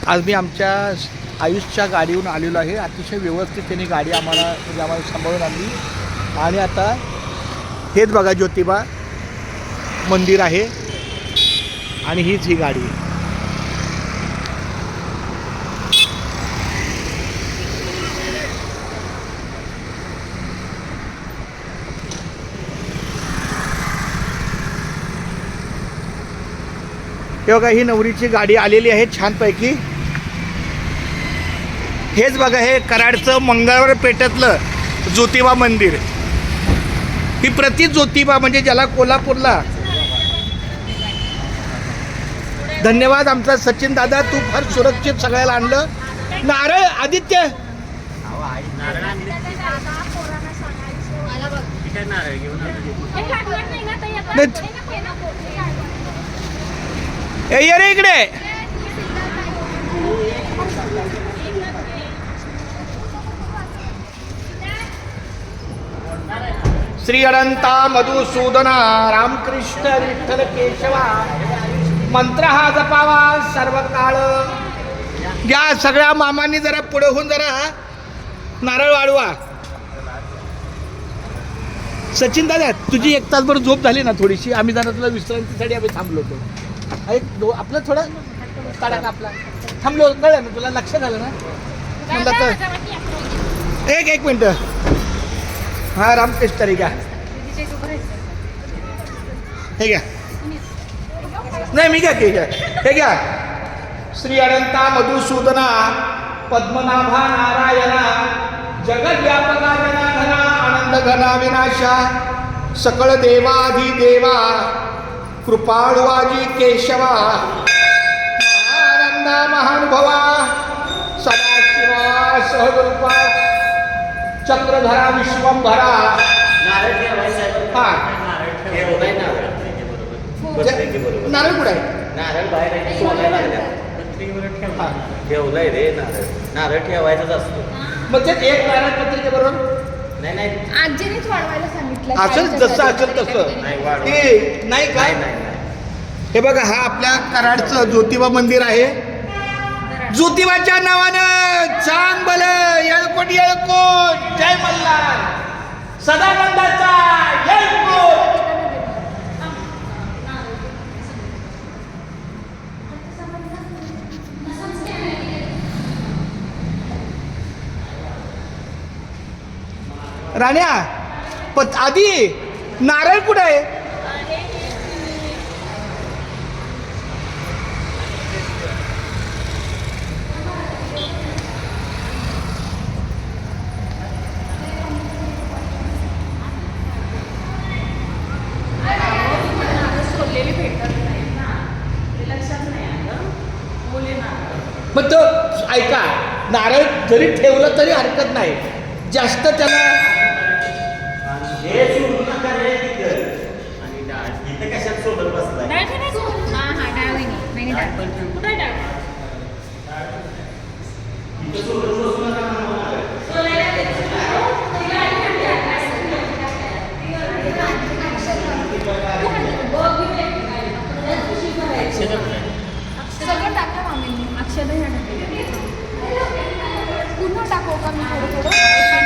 आज मी आमच्या आयुषच्या गाडीहून आलेलो आहे. अतिशय व्यवस्थित त्यांनी गाडी आम्हाला सांभाळून आणली. आणि आता हेच बघा ज्योतिबा मंदिर आहे आणि हीच ही गाडी. हे बघा ही नवरीची गाडी आलेली आहे छानपैकी. हेच बघा हे कराडचं मंगळवार पेठेतलं ज्योतिबा मंदिर. ही प्रति ज्योतिबा म्हणजे ज्याला कोल्हापूरला. धन्यवाद आमचा सचिन दादा, तू फार सुरक्षित सगळ्याला आणलं. नारळ आदित्य ये रे इकडे. श्री अनंता मधुसूदना रामकृष्ण विठ्ठल केशवा मंत्र हा जपावा सर्व काळ. या सगळ्या मामांनी जरा पुढे होऊन जरा नारळ वाढवा. सचिन दादा तुझी एक तासभर झोप झाली ना थोडीशी, आम्ही जरा तुला विश्रांतीसाठी आम्ही थांबलो होतो. आपलं थोडं काढा का आपला थांबलो कळलं ना तुला, लक्षात आलं ना म्हणलं तर. एक मिनटं. हा रामकृष्ण तरी घ्या, हे घ्या. नाही मी घ्या की घ्या, हे घ्या. श्री अनंता मधुसूदना पद्मनाभा नारायणा जगत व्यापका जनार्दना आनंद घना विनाशा सकळ देवाधिदेवा कृपाळुवाजी केशवा महानंदा महानुभवा सदाशिवा सहगरूपा चक्रधरा विश्वंभरा. हा नारळ कुठे आहे? नारळ बाहेर ठेवलाय रे. नारळ ठेवायचाच असतो. मग ते एक नारळ पत्रिके बरोबर नाही आजीनेच वाढवायला सांगितलं. असेल जसं असेल तसं नाही काय. हे बघा हा आपल्या कराडचं ज्योतिबा मंदिर आहे. ज्योतिबाच्या नावानं चांग बल येळकोट येळकोट जय मल्हार सदानंदाचा येळकोट. राण्या आधी नारळ कुठं आहे? मग तो ऐका, नारळ जरी ठेवलं तरी हरकत नाही, जास्त त्याला